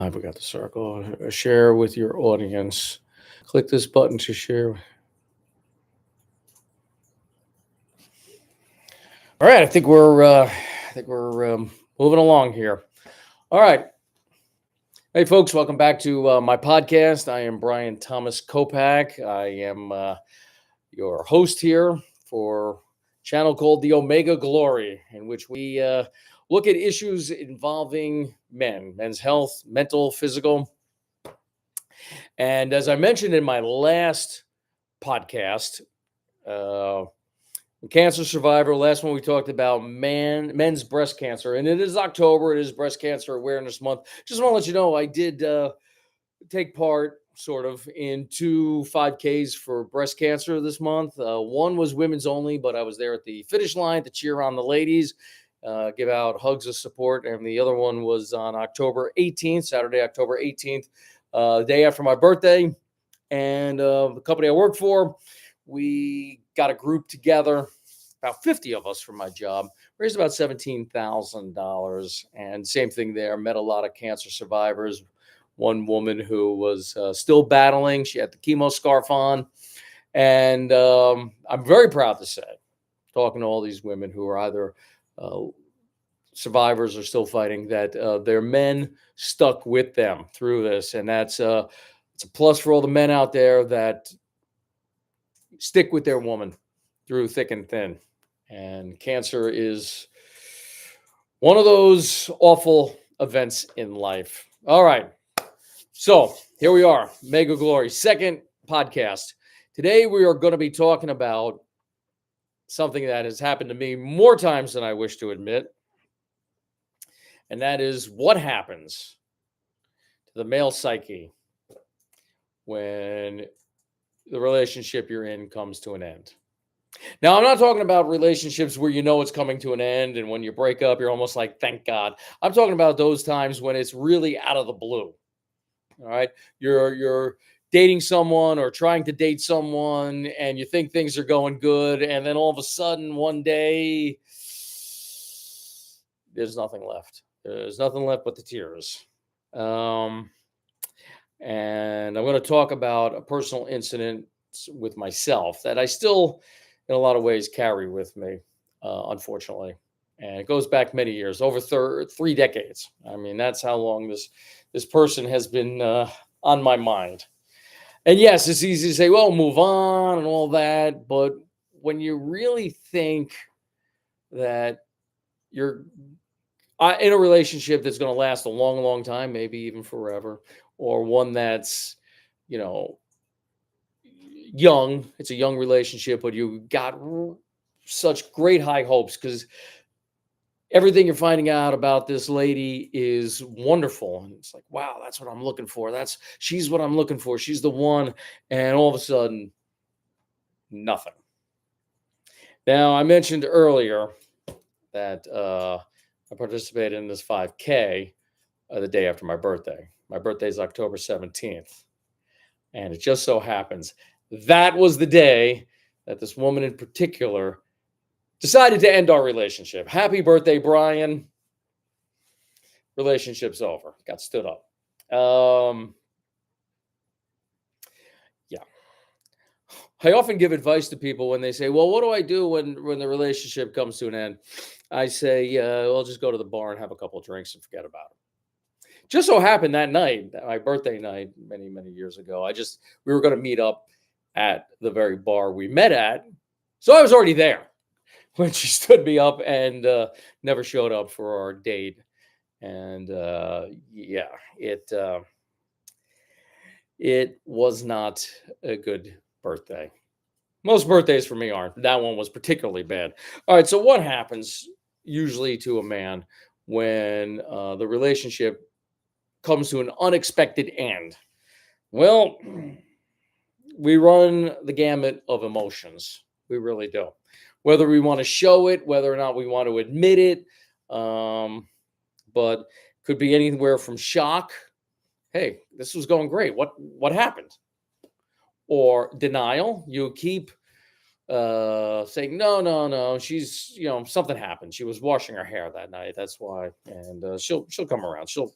I forgot the circle. Share with your audience. Click this button to share. All right, I think we're moving along here. All right, hey folks, welcome back to my podcast. I am Brian Thomas Kopak. I am your host here for a channel called the Omega Glory, in which we look at issues involving men's health, mental, physical. And as I mentioned in my last podcast, uh, cancer survivor. Last one we talked about men's breast cancer, and it is October. It is Breast Cancer Awareness Month. Just want to let you know I did take part sort of in two 5Ks for breast cancer this month. One was women's only, but I was there at the finish line to cheer on the ladies, give out hugs of support. And the other one was on October 18th, Saturday, October 18th, the day after my birthday. And the company I work for, we got a group together, about 50 of us from my job, raised about $17,000. And same thing there, met a lot of cancer survivors. One woman who was still battling, she had the chemo scarf on. And I'm very proud to say, talking to all these women who are either survivors or still fighting, that their men stuck with them through this. And it's a plus for all the men out there that stick with their woman through thick and thin. And cancer is one of those awful events in life. All right. So here we are, Mega Glory, second podcast. Today we are going to be talking about something that has happened to me more times than I wish to admit. And that is what happens to the male psyche when the relationship you're in comes to an end. Now, I'm not talking about relationships where you know it's coming to an end, and when you break up, you're almost like, thank God. I'm talking about those times when it's really out of the blue. All right. You're dating someone or trying to date someone, and you think things are going good, and then all of a sudden one day there's nothing left. There's nothing left but the tears. And I'm going to talk about a personal incident with myself that I still, in a lot of ways, carry with me, unfortunately. And it goes back many years, over 3 decades. I mean, that's how long this person has been on my mind. And yes, it's easy to say, well, move on and all that. But when you really think that you're in a relationship that's going to last a long, long time, maybe even forever, or one that's, you know, young, it's a young relationship, but you got such great high hopes because everything you're finding out about this lady is wonderful. And it's like, wow, that's what I'm looking for. She's what I'm looking for. She's the one. And all of a sudden, nothing. Now, I mentioned earlier that I participated in this 5K the day after my birthday. My birthday is October 17th. And it just so happens that was the day that this woman in particular decided to end our relationship. Happy birthday, Brian. Relationship's over. Got stood up. Yeah. I often give advice to people when they say, well, what do I do when the relationship comes to an end? I say, well, just go to the bar and have a couple of drinks and forget about it. Just so happened that night, my birthday night, many, many years ago, we were going to meet up at the very bar we met at. So I was already there when she stood me up and never showed up for our date. And yeah, it was not a good birthday. Most birthdays for me aren't. That one was particularly bad. All right, so what happens usually to a man when the relationship comes to an unexpected end? Well, we run the gamut of emotions. We really do. Whether we want to show it, whether or not we want to admit it, but could be anywhere from shock. Hey, this was going great. What happened? Or denial. You keep saying, no. She's, something happened. She was washing her hair that night. That's why. And she'll come around. She'll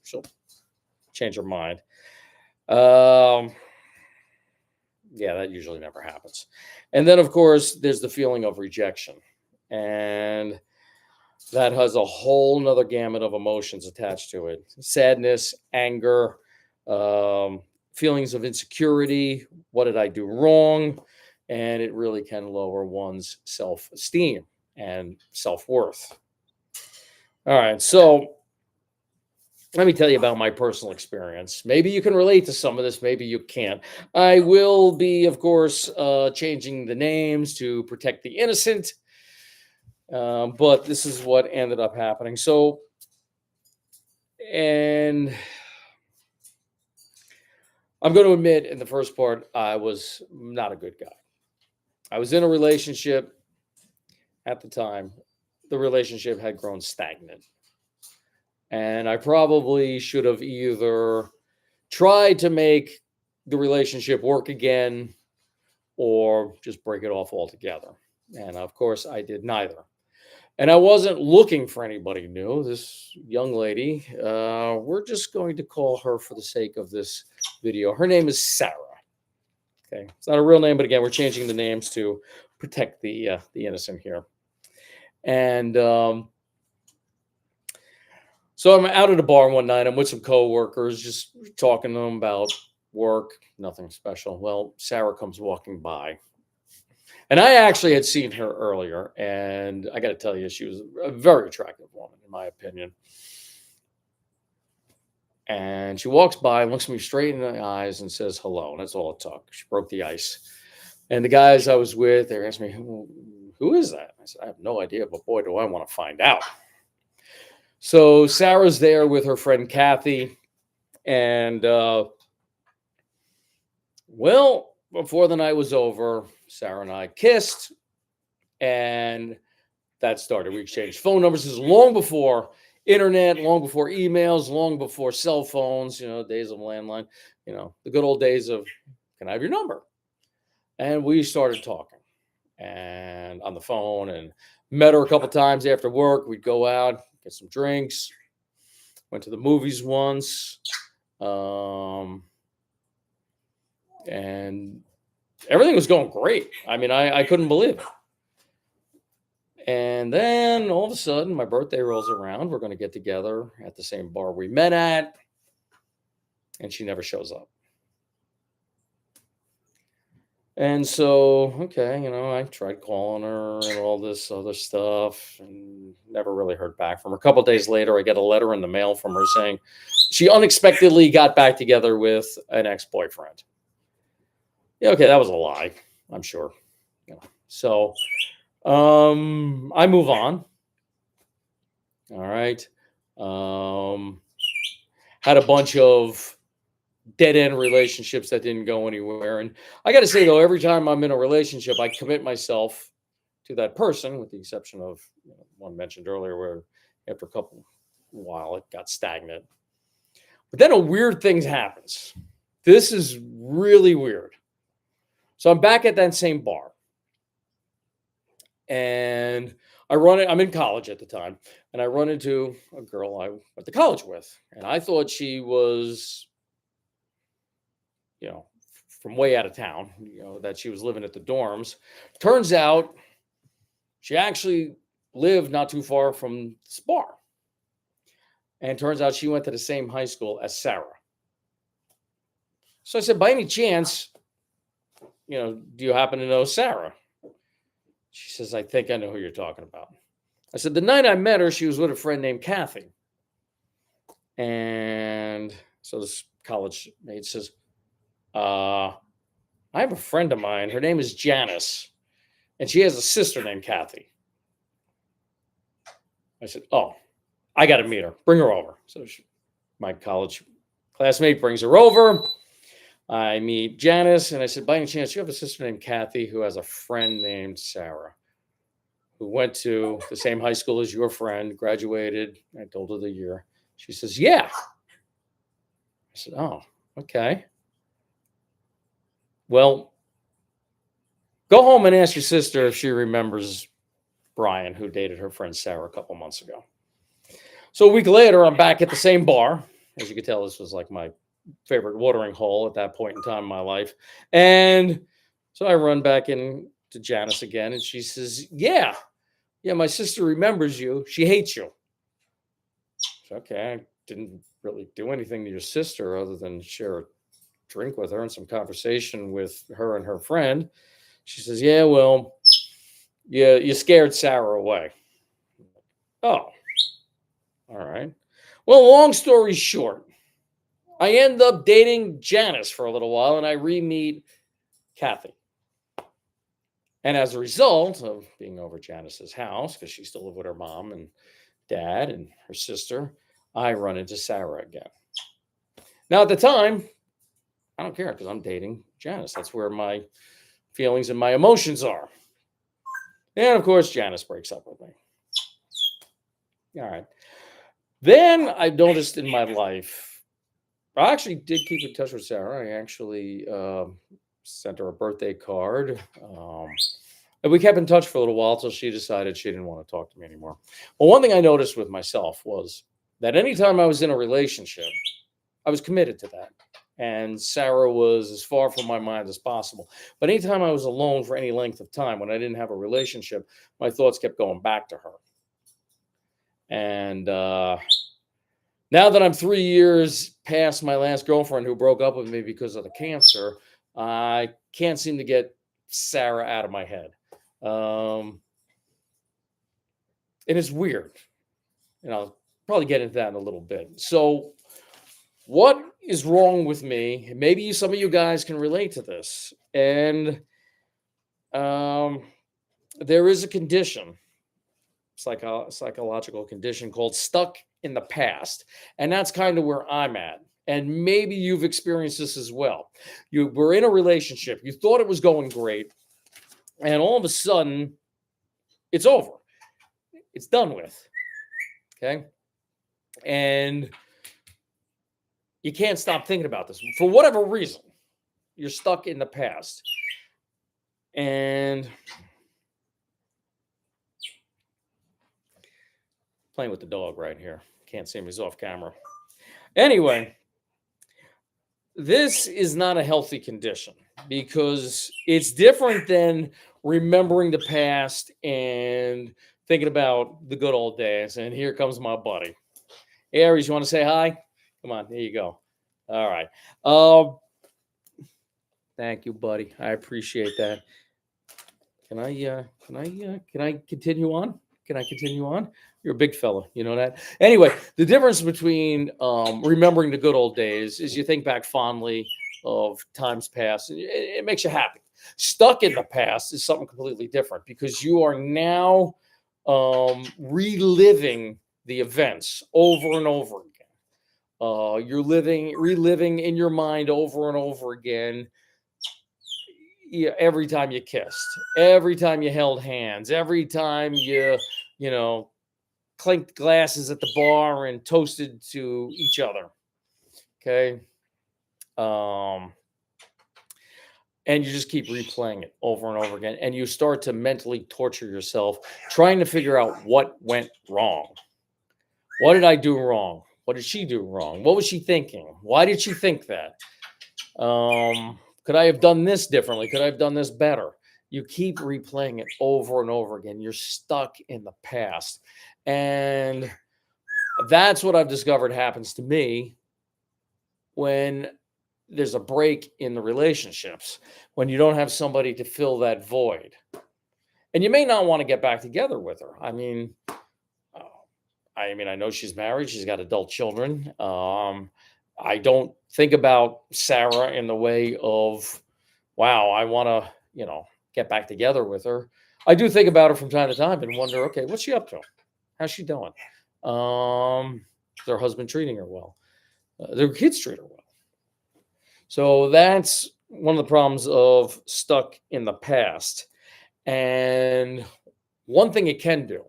change her mind. Um, yeah, that usually never happens. And then, of course, there's the feeling of rejection. And that has a whole nother gamut of emotions attached to it: sadness, anger, um, feelings of insecurity. What did I do wrong? And it really can lower one's self esteem and self worth. All right. So let me tell you about my personal experience. Maybe you can relate to some of this, maybe you can't. I will be, of course, changing the names to protect the innocent. But this is what ended up happening. So, and I'm going to admit in the first part, I was not a good guy. I was in a relationship at the time. The relationship had grown stagnant. And I probably should have either tried to make the relationship work again or just break it off altogether. And of course, I did neither. And I wasn't looking for anybody new. This young lady, we're just going to call her for the sake of this video. Her name is Sarah. Okay, it's not a real name, but again, we're changing the names to protect the innocent here. And so I'm out at a bar one night. I'm with some coworkers, just talking to them about work, nothing special. Well, Sarah comes walking by. And I actually had seen her earlier, and I got to tell you, she was a very attractive woman, in my opinion. And she walks by, looks me straight in the eyes, and says hello. And that's all it took. She broke the ice. And the guys I was with, they asked me, who is that? I said, I have no idea, but boy, do I want to find out. So Sarah's there with her friend Kathy. And, well, before the night was over, Sarah and I kissed. And that started. We exchanged phone numbers. This is long before internet, long before emails, long before cell phones, days of landline, the good old days of, can I have your number? And we started talking and on the phone, and met her a couple times after work. We'd go out, get some drinks, went to the movies once. And everything was going great. I mean, I couldn't believe it. And then all of a sudden, my birthday rolls around. We're going to get together at the same bar we met at. And she never shows up. And so, okay, I tried calling her and all this other stuff and never really heard back from her. A couple of days later, I get a letter in the mail from her saying she unexpectedly got back together with an ex-boyfriend. Yeah, okay, that was a lie, I'm sure. So I move on. All right. Had a bunch of dead end relationships that didn't go anywhere. And I got to say, though, every time I'm in a relationship, I commit myself to that person, with the exception of one mentioned earlier, where after a while it got stagnant. But then a weird thing happens. This is really weird. So I'm back at that same bar. And I'm in college at the time, and I run into a girl I went to college with. And I thought she was, from way out of town, that she was living at the dorms. Turns out she actually lived not too far from this bar. And turns out she went to the same high school as Sarah. So I said, by any chance, do you happen to know Sarah? She says, I think I know who you're talking about. I said, the night I met her, she was with a friend named Kathy. And so this college mate says, I have a friend of mine. Her name is Janice, and she has a sister named Kathy. I said, oh, I got to meet her. Bring her over. So my college classmate brings her over. I meet Janice, and I said, by any chance, you have a sister named Kathy who has a friend named Sarah, who went to the same high school as your friend, graduated. I told her the year. She says, yeah. I said, oh, okay. Well, go home and ask your sister if she remembers Brian, who dated her friend Sarah a couple months ago. So a week later, I'm back at the same bar, As you can tell, this was like my favorite watering hole at that point in time in my life. And so I run back in to Janice again, and she says, yeah, my sister remembers you. She hates you. So, okay, I didn't really do anything to your sister other than share a drink with her and some conversation with her and her friend. She says, yeah, well, yeah, you scared Sarah away. Oh, all right. Well, long story short, I end up dating Janice for a little while, and I re-meet Kathy. And as a result of being over Janice's house, because she still lived with her mom and dad and her sister, I run into Sarah again. Now, at the time, I don't care because I'm dating Janice. That's where my feelings and my emotions are. And of course, Janice breaks up with me. All right. Then I noticed in my life, I actually did keep in touch with Sarah. I actually sent her a birthday card. And we kept in touch for a little while until she decided she didn't want to talk to me anymore. Well, one thing I noticed with myself was that anytime I was in a relationship, I was committed to that. And Sarah was as far from my mind as possible. But anytime I was alone for any length of time, when I didn't have a relationship, my thoughts kept going back to her. And now that I'm 3 years past my last girlfriend who broke up with me because of the cancer, I can't seem to get Sarah out of my head. And it's weird. And I'll probably get into that in a little bit. So, what is wrong with me? Maybe some of you guys can relate to this. And there is a condition, psychological condition called stuck in the past. And that's kind of where I'm at. And maybe you've experienced this as well. You were in a relationship, you thought it was going great, and all of a sudden, it's over. It's done with. Okay. And you can't stop thinking about this. For whatever reason, you're stuck in the past. And playing with the dog right here. Can't see him. He's off camera. Anyway, this is not a healthy condition because it's different than remembering the past and thinking about the good old days. And here comes my buddy. Hey, Aries, you want to say hi? Come on, there you go. All right. Thank you, buddy. I appreciate that. Can I continue on? Can I continue on? You're a big fella, you know that. Anyway, the difference between remembering the good old days is you think back fondly of times past, and it makes you happy. Stuck in the past is something completely different because you are now reliving the events over and over again. You're reliving in your mind over and over again. Yeah, every time you kissed, every time you held hands, every time you clinked glasses at the bar and toasted to each other. Okay. And you just keep replaying it over and over again. And you start to mentally torture yourself trying to figure out what went wrong. What did I do wrong? What did she do wrong? What was she thinking? Why did she think that? Could I have done this differently? Could I have done this better? You keep replaying it over and over again. You're stuck in the past. And that's what I've discovered happens to me when there's a break in the relationships, when you don't have somebody to fill that void. And you may not want to get back together with her. I mean, I know she's married. She's got adult children. I don't think about Sarah in the way of, wow, I want to, get back together with her. I do think about her from time to time and wonder, okay, what's she up to? How's she doing? Is her husband treating her well? Their kids treat her well. So that's one of the problems of stuck in the past. And one thing it can do,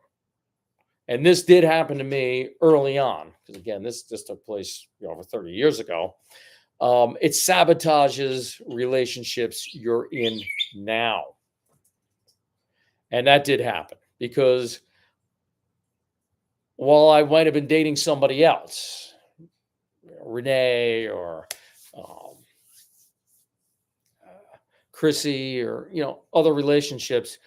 and this did happen to me early on, because again, this took place over 30 years ago. It sabotages relationships you're in now. And that did happen because while I might have been dating somebody else, Renee or um, Chrissy or other relationships,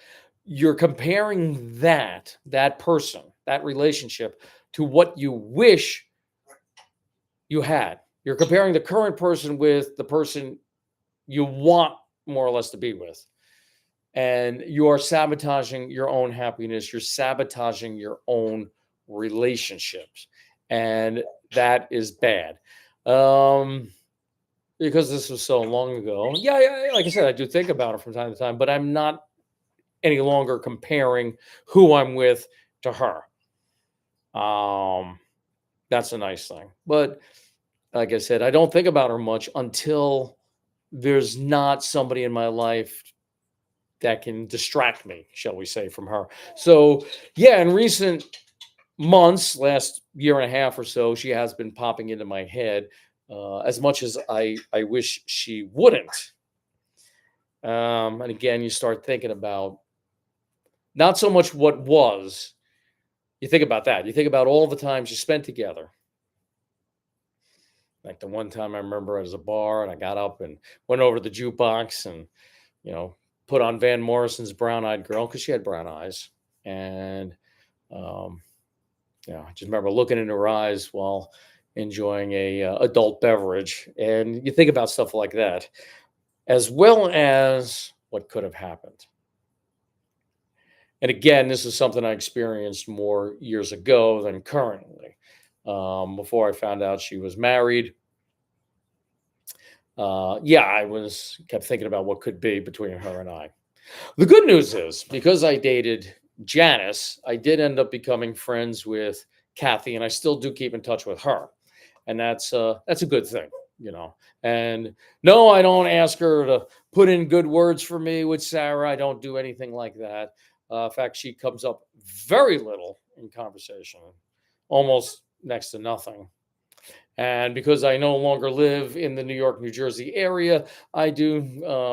you're comparing that person, that relationship to what you wish you had. You're comparing the current person with the person you want more or less to be with. And you are sabotaging your own happiness. You're sabotaging your own relationships. And that is bad. Because this was so long ago. Yeah, like I said, I do think about it from time to time, but I'm not any longer comparing who I'm with to her. That's a nice thing. But like I said, I don't think about her much until there's not somebody in my life that can distract me, shall we say, from her. So, yeah, in recent months, last year and a half or so, she has been popping into my head as much as I wish she wouldn't. And again, you start thinking about not so much what was, you think about that. You think about all the times you spent together. Like the one time I remember at a bar and I got up and went over to the jukebox and, you know, put on Van Morrison's Brown Eyed Girl because she had brown eyes. And, I just remember looking into her eyes while enjoying a adult beverage. And you think about stuff like that, as well as what could have happened. And again, this is something I experienced more years ago than currently. Before I found out she was married, I kept thinking about what could be between her and I. The good news is because I dated Janice, I did end up becoming friends with Kathy, and I still do keep in touch with her, and that's a good thing, And no, I don't ask her to put in good words for me with Sarah. I don't do anything like that. In fact, she comes up very little in conversation, almost next to nothing. And because I no longer live in the New York, New Jersey area, I do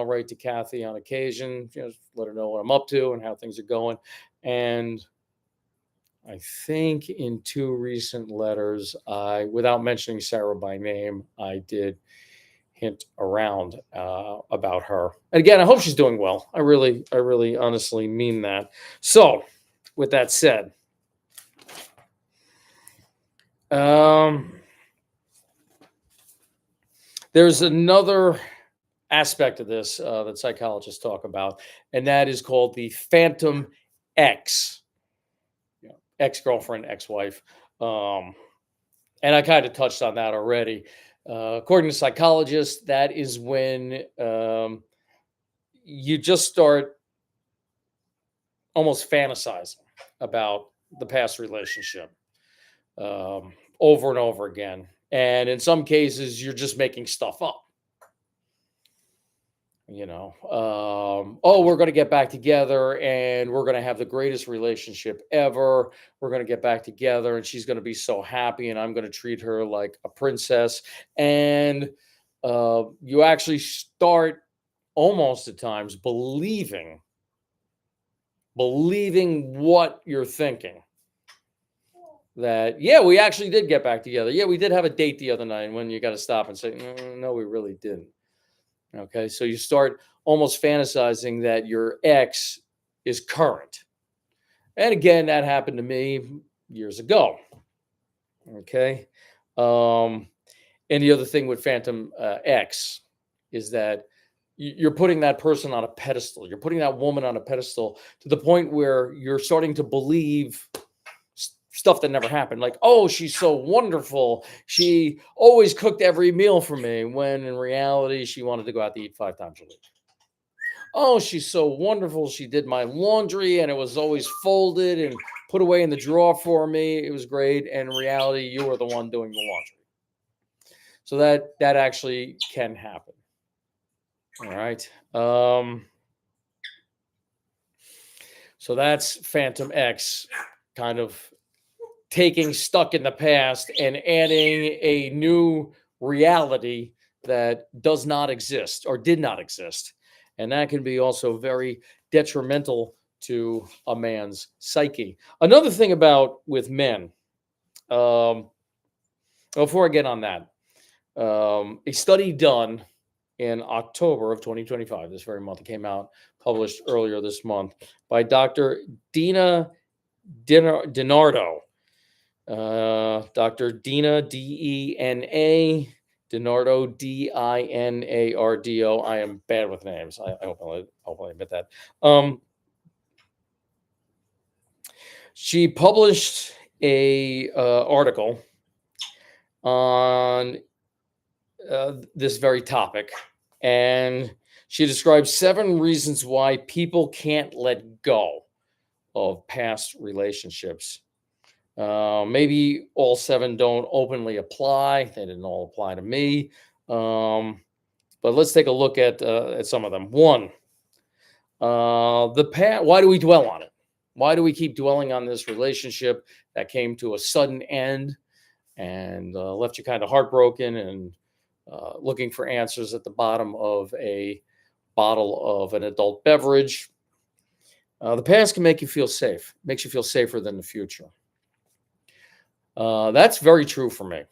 write to Kathy on occasion, let her know what I'm up to and how things are going. And I think in two recent letters, without mentioning Sarah by name, I did hint around about her. And again, I hope she's doing well. I really honestly mean that. So with that said, there's another aspect of this that psychologists talk about, and that is called the phantom ex, ex-girlfriend, ex-wife. And I kind of touched on that already. According to psychologists, that is when you just start almost fantasizing about the past relationship over and over again. And in some cases, you're just making stuff up. We're going to get back together and we're going to have the greatest relationship ever. We're going to get back together and she's going to be so happy and I'm going to treat her like a princess. And you actually start almost at times believing what you're thinking. That, yeah, we actually did get back together. Yeah, we did have a date the other night. And when you got to stop and say, no, we really didn't. Okay, so you start almost fantasizing that your ex is current. And again, that happened to me years ago. Okay. And the other thing with phantom ex is that you're putting that person on a pedestal. You're putting that woman on a pedestal to the point where you're starting to believe stuff that never happened. Like, oh, she's so wonderful. She always cooked every meal for me, when in reality, she wanted to go out to eat 5 times a week. Oh, she's so wonderful. She did my laundry and it was always folded and put away in the drawer for me. It was great. And in reality, you were the one doing the laundry. So that actually can happen. All right. So that's phantom ex, kind of taking stuck in the past and adding a new reality that does not exist or did not exist. And that can be also very detrimental to a man's psyche. Another thing about with men, before I get on that, A study done in October of 2025, this very month, it came out, published earlier this month by Dr. Dina DiNardo. Dr. Dina, DENA, DiNardo, DINARDO. I am bad with names. I hope I admit that. She published a article on this very topic, and she describes 7 reasons why people can't let go of past relationships. Maybe all 7 don't openly apply. They didn't all apply to me. But let's take a look at some of them. 1, the past. Why do we dwell on it? Why do we keep dwelling on this relationship that came to a sudden end and left you kind of heartbroken and looking for answers at the bottom of a bottle of an adult beverage? The past can make you feel safe. Makes you feel safer than the future. That's very true for me.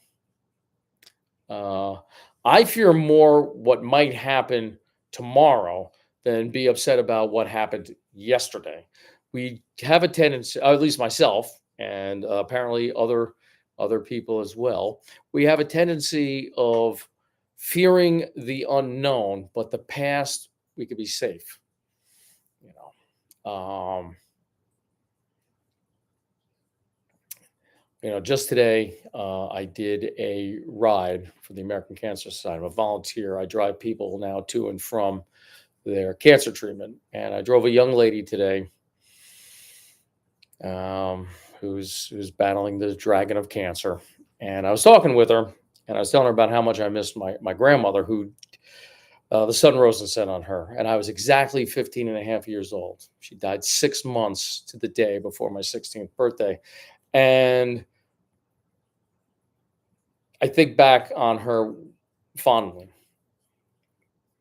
I fear more what might happen tomorrow than be upset about what happened yesterday. We have a tendency, or at least myself, and apparently other people as well. We have a tendency of fearing the unknown, but the past we could be safe. You know, just today, I did a ride for the American Cancer Society. I'm a volunteer. I drive people now to and from their cancer treatment. And I drove a young lady today who's battling the dragon of cancer. And I was talking with her, and I was telling her about how much I missed my grandmother, who the sun rose and set on her. And I was exactly 15 and a half years old. She died 6 months to the day before my 16th birthday. And I think back on her fondly.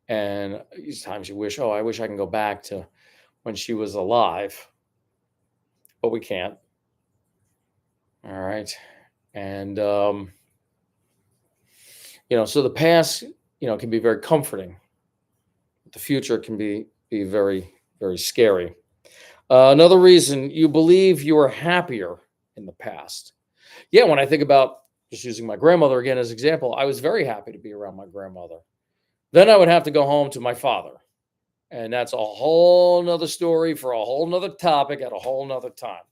And these times you wish, I wish I can go back to when she was alive. But we can't. All right. And, so the past, can be very comforting. The future can be very, very scary. Another reason, you believe you were happier in the past. Yeah, when I think about, just using my grandmother again as example, I was very happy to be around my grandmother. Then I would have to go home to my father. And that's a whole nother story for a whole nother topic at a whole nother time.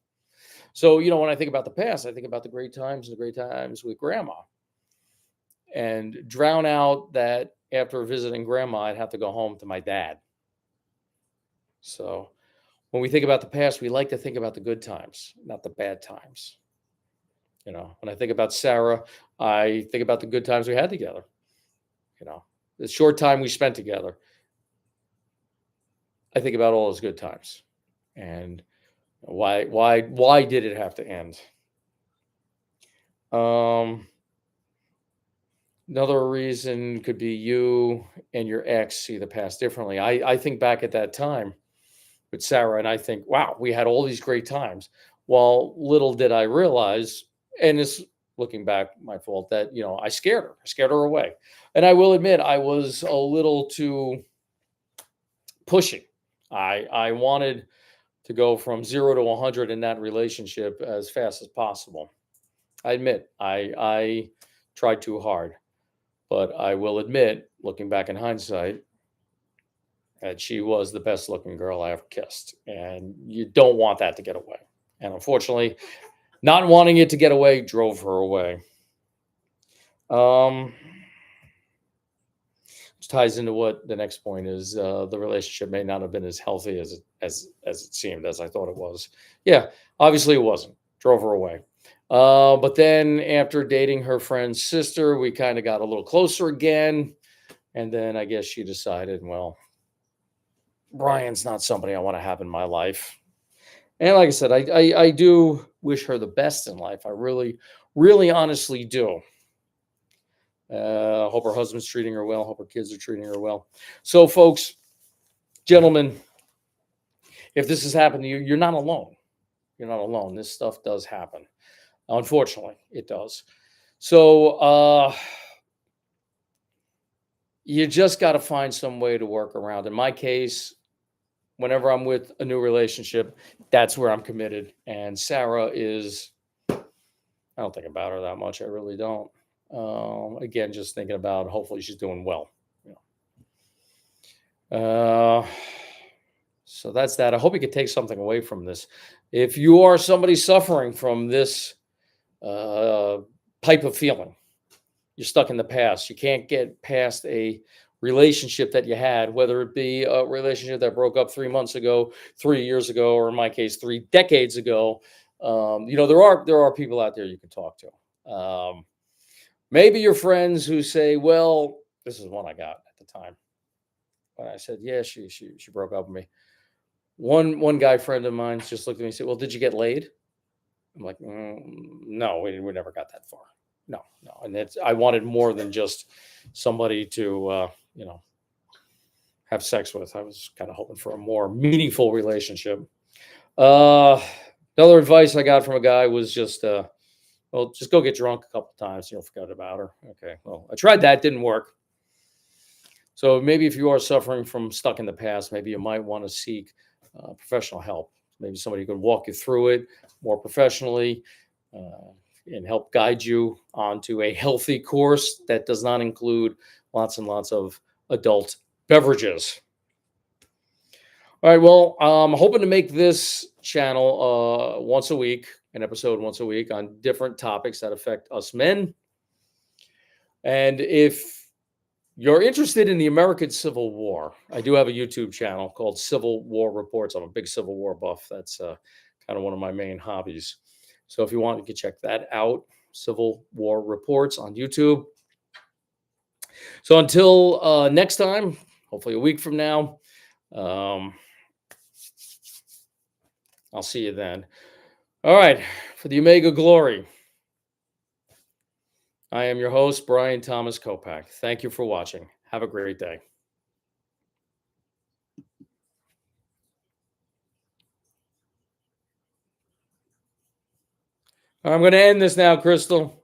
So, when I think about the past, I think about the great times with grandma, and drown out that after visiting grandma, I'd have to go home to my dad. So when we think about the past, we like to think about the good times, not the bad times. When I think about Sarah, I think about the good times we had together. The short time we spent together. I think about all those good times, and why did it have to end? Another reason could be you and your ex see the past differently. I think back at that time with Sarah, and I think, wow, we had all these great times. Well, little did I realize, and it's looking back, my fault, that I scared her. I scared her away. And I will admit, I was a little too pushy. I wanted to go from 0 to 100 in that relationship as fast as possible. I admit, I tried too hard. But I will admit, looking back in hindsight, that she was the best looking girl I ever kissed. And you don't want that to get away. And unfortunately, not wanting it to get away drove her away. Which ties into what the next point is. The relationship may not have been as healthy as it seemed, as I thought it was. Yeah, obviously it wasn't. Drove her away. But then after dating her friend's sister, we kind of got a little closer again. And then I guess she decided, well, Brian's not somebody I want to have in my life. And like I said, I do wish her the best in life. I really, really honestly do. Hope her husband's treating her well. Hope her kids are treating her well. So, folks, gentlemen, if this has happened to you, you're not alone. You're not alone. This stuff does happen. Unfortunately, it does. So, you just got to find some way to work around. In my case, whenever I'm with a new relationship, that's where I'm committed. And Sarah is, I don't think about her that much. I really don't. Again, just thinking about hopefully she's doing well. You know. So that's that. I hope you could take something away from this. If you are somebody suffering from this uh, type of feeling, you're stuck in the past. You can't get past a relationship that you had, whether it be a relationship that broke up 3 months ago, 3 years ago, or in my case, 3 decades ago. There are people out there you can talk to. Maybe your friends who say, "Well, this is one I got at the time." When I said, "Yeah, she broke up with me." One guy friend of mine just looked at me and said, "Well, did you get laid?" I'm like, "No, we never got that far. No, no." And I wanted more than just somebody to have sex with. I was kind of hoping for a more meaningful relationship. Uh, Another advice I got from a guy was just, well, just go get drunk a couple times. You'll forget about her. Okay. Well, I tried that, didn't work. So maybe if you are suffering from stuck in the past, maybe you might want to seek professional help. Maybe somebody who can walk you through it more professionally uh, and help guide you onto a healthy course that does not include lots and lots of adult beverages. All right. Well, I'm hoping to make this channel once a week, an episode once a week on different topics that affect us men. And if you're interested in the American Civil War, I do have a YouTube channel called Civil War Reports. I'm a big Civil War buff. That's kind of one of my main hobbies. So if you want, you can check that out. Civil War Reports on YouTube. So until next time, hopefully a week from now, um, I'll see you then. All right. For the Omega Glory, I am your host, Brian Thomas Kopak. Thank you for watching. Have a great day. I'm going to end this now, Crystal.